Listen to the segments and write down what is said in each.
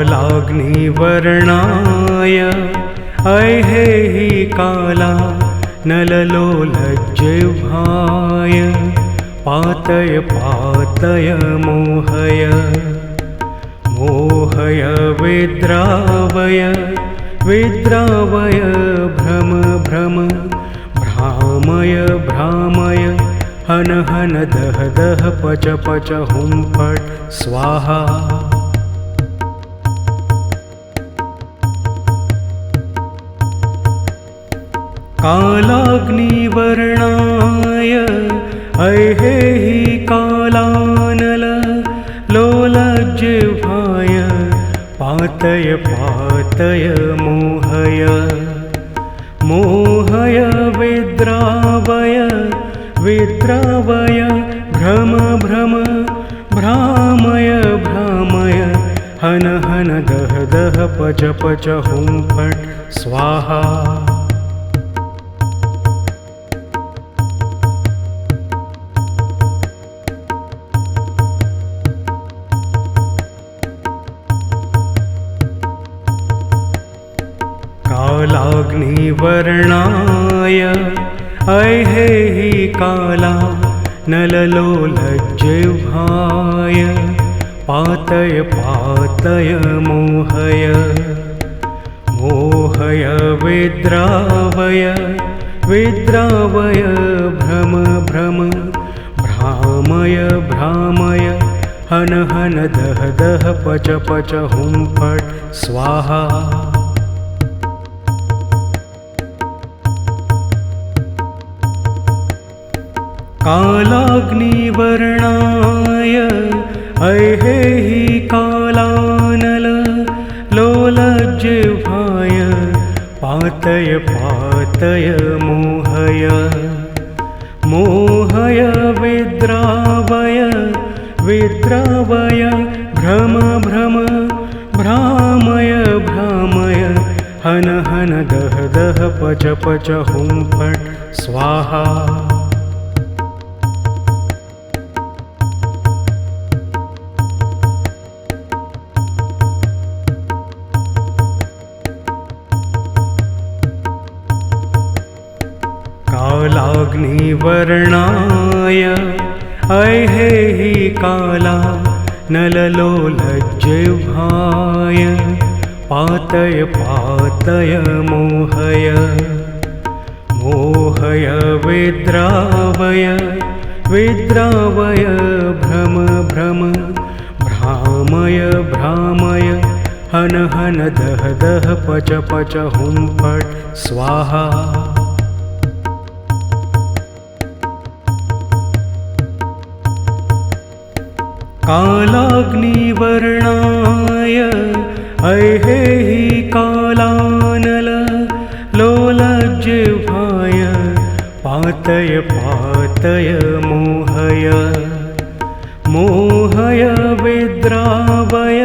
कालाग्निवर्णाय ऐहेहि काला नललोलज्जिह्वाय पातय पातय मोहय मोहय विद्रावय विद्रावय भ्रम भ्रम भ्रामय भ्रामय हन हन दह दह पच पच हुं फट् स्वाहा। कालाग्निवर्णाय ऐहेहि कालानल लोलज्जिह्वाय पातय पातय मोहय मोहय विद्रावय विद्रावय भ्रम भ्रम भ्रामय भ्रामय हन हन दह दह पच पच हुं फट् स्वाहा। कालाग्निवर्णाय ऐहेहि काला नललोलज्जिह्वाय पातय पातय मोहय मोहय विद्रावय विद्रावय भ्रम भ्रम भ्रामय भ्रामय हन हन दह दह पच पच हुं फट् स्वाहा। कालाग्निवर्णाय ऐहेहि कालानल लोलज्जिह्वाय पातय पातय मोहय मोहय विद्रावय विद्रावय भ्रम भ्रम भ्रामय भ्रामय हन हन दह दह पच पच हुं फट् स्वाहा। कालाग्निवर्णाय ऐहेहि काला नललोलज्जिह्वाय पातय पातय मोहय मोहय विद्रावय विद्रावय भ्रम भ्रम भ्रामय भ्रामय हन हन दह दह पच पच हुं फट् स्वाहा। कालाग्निवर्णाय ऐहेहि कालानल लोलज्जिह्वाय पातय पातय मोहय मोहय विद्रावय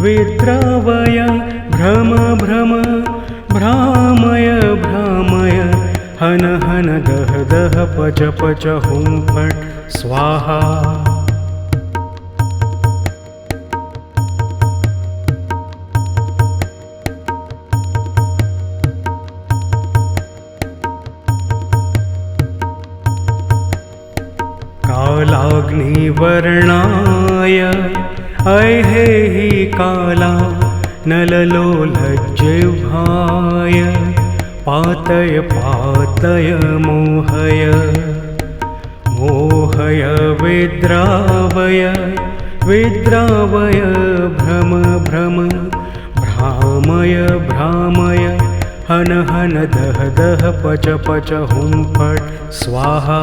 विद्रावय भ्रम भ्रम भ्रामय भ्रामय हन हन दह दह पच पच हुं फट् स्वाहा। कालाग्निवर्णाय ऐहेहि काला नललोलज्जिह्वाय पातय पातय मोहय मोहय विद्रावय विद्रावय भ्रम भ्रम भ्रामय भ्रामय हन हन दह दह पच पच हुं फट् स्वाहा।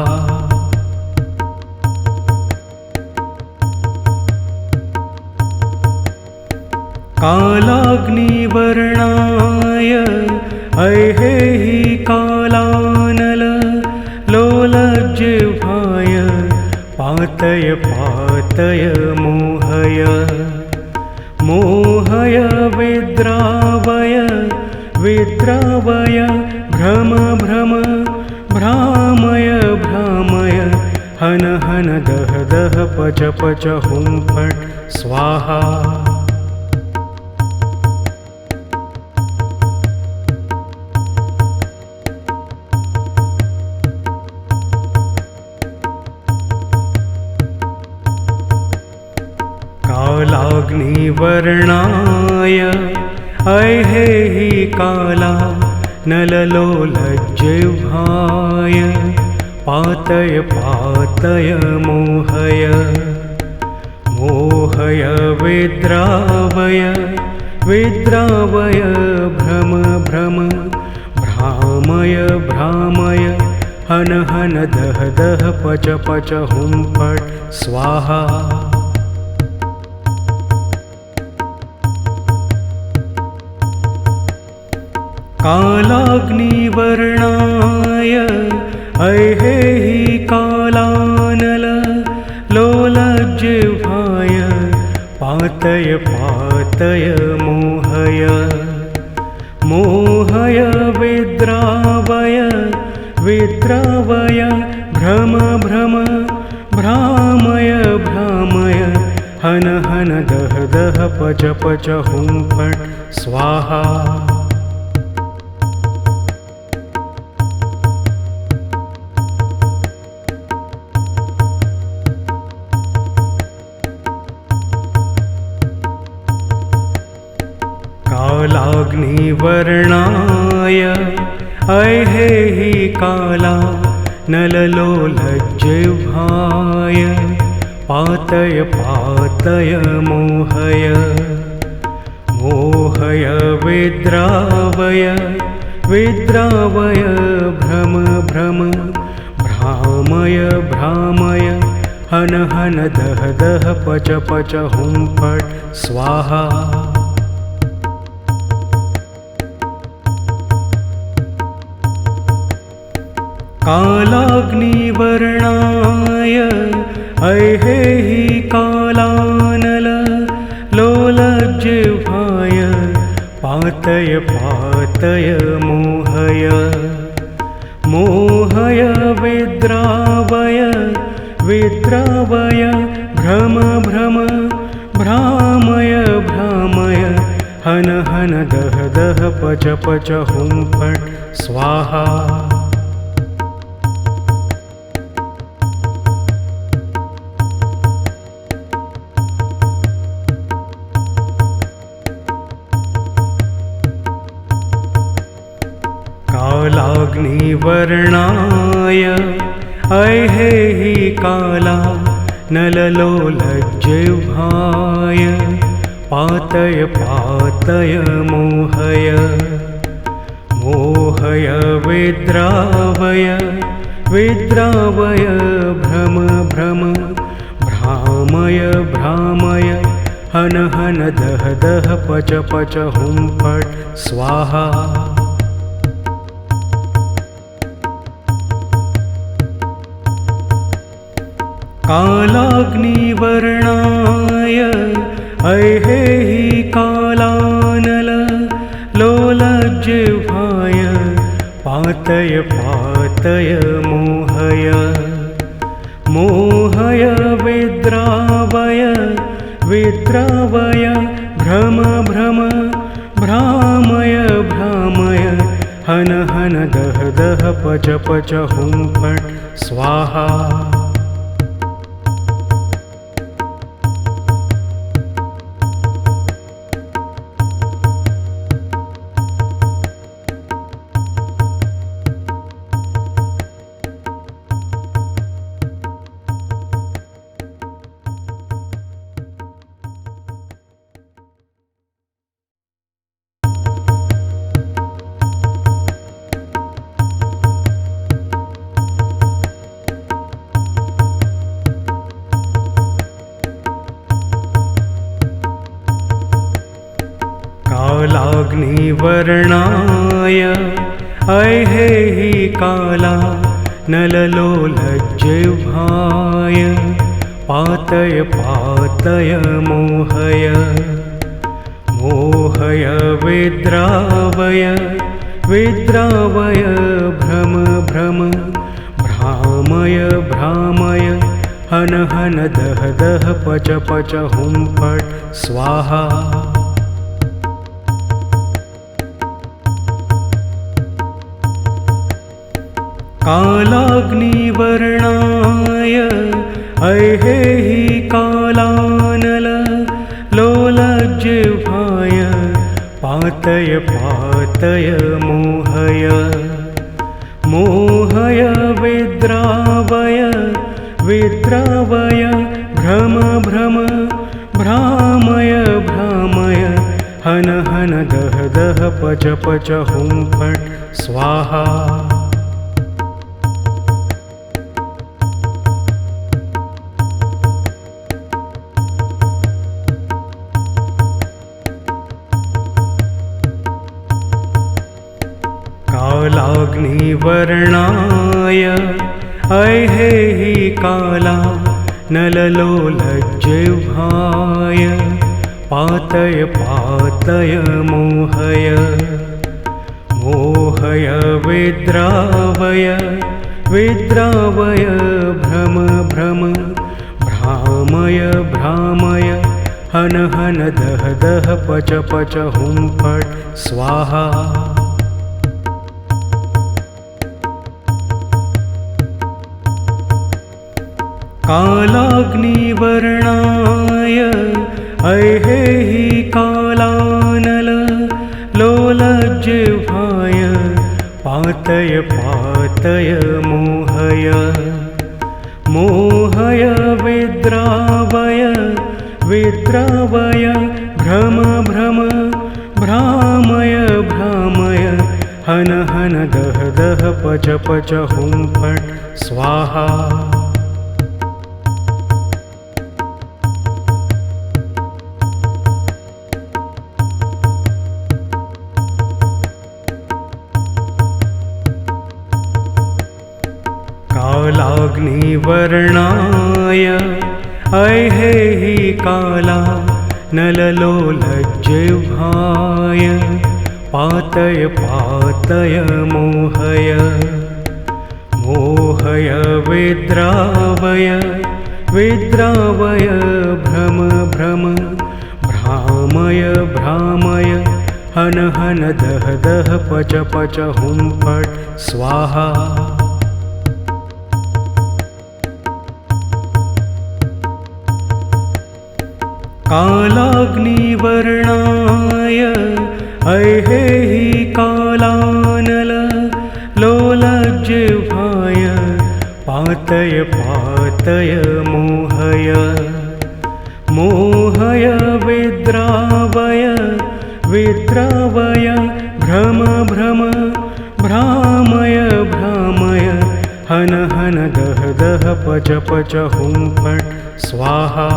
कालाग्निवर्णाय ऐहेहि कालानल लोलज्जिह्वाय पातय पातय मोहय मोहय विद्रावय विद्रावय भ्रम भ्रम भ्रामय भ्रामय हन हन दह दह पच पच हुं फट् स्वाहा। कालाग्निवर्णाय ऐहेहि काला नललोलज्जिह्वाय पातय पातय मोहय मोहय विद्रावय विद्रावय भ्रम भ्रम भ्रामय भ्रामय हन हन दह दह पच पच हुं फट् स्वाहा। कालाग्निवर्णाय ऐहेहि कालानल लोलज्जिह्वाय पातय पातय मोहय मोहय विद्रावय विद्रावय भ्रम भ्रम भ्रामय भ्रामय हन हन दह दह पच पच हुं फट् स्वाहा। कालाग्निवर्णाय ऐहेहि काला नललोलज्जिह्वाय पातय पातय मोहय मोहय विद्रावय विद्रावय भ्रम भ्रम भ्रामय भ्रामय हन हन दह दह पच पच हुं फट् स्वाहा। कालाग्निवर्णाय ऐहेहि कालानल लोलज्जिह्वाय पातय पातय मोहय मोहय विद्रावय विद्रावय भ्रम भ्रम भ्रामय भ्रामय हन हन दह दह पच पच हुं फट् स्वाहा। कालाग्निवर्णाय ऐहेहि काला नललोलज्जिह्वाय पातय पातय मोहय मोहय विद्रावय विद्रावय भ्रम भ्रम भ्रामय भ्रामय हन हन दह दह पच पच हुं फट् स्वाहा। कालाग्निवर्णाय ऐहेहि कालानल लोलज्जिह्वाय पातय पातय मोहय मोहय विद्रावय विद्रावय भ्रम भ्रम भ्रामय भ्रामय हन हन दह दह पच पच हुं फट् स्वाहा। कालाग्निवर्णाय ऐहेहि काला नललोलज्जिह्वाय पातय पातय मोहय मोहय विद्रावय विद्रावय भ्रम भ्रम भ्रामय भ्रामय हन हन दह दह पच पच हुं फट् स्वाहा। कालाग्निवर्णाय ऐहेहि कालानल लोलज्जिह्वाय पातय पातय मोहय मोहय विद्रावय विद्रावय भ्रम भ्रम भ्रामय भ्रामय हन हन दह दह पच पच हुं फट् स्वाहा। कालाग्निवर्णाय ऐहेहि काला नललोलज्जिह्वाय पातय पातय मोहय मोहय विद्रावय विद्रावय भ्रम भ्रम भ्रामय भ्रामय हन हन दह दह पच पच हुं फट् स्वाहा। कालाग्निवर्णाय ऐहेहि कालानल लोलज्जिह्वाय पातय पातय मोहय मोहय विद्रावय विद्रावय भ्रम भ्रम भ्रामय भ्रामय हन हन दह दह पच पच हुं फट् स्वाहा। कालाग्निवर्णाय ऐहेहि काला नललोलज्जिह्वाय पातय पातय मोहय मोहय विद्रावय विद्रावय भ्रम भ्रम भ्रामय भ्रामय हन हन दह दह पच पच हुं फट् स्वाहा। कालाग्निवर्णाय ऐहेहि कालानल लोलज्जिह्वाय पातय पातय मोहय मोहय विद्रावय विद्रावय भ्रम भ्रम भ्रामय भ्रामय हन हन दह दह पच पच हुं फट् स्वाहा।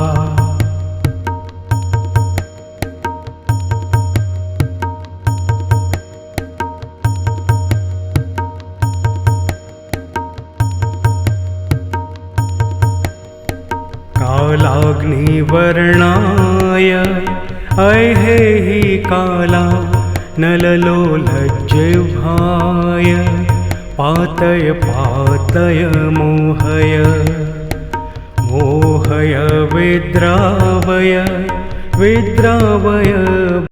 कालाग्निवर्णाय ऐहेहि काला नललोलज्जिह्वाय पातय पातय मोहय मोहय विद्रावय विद्रावय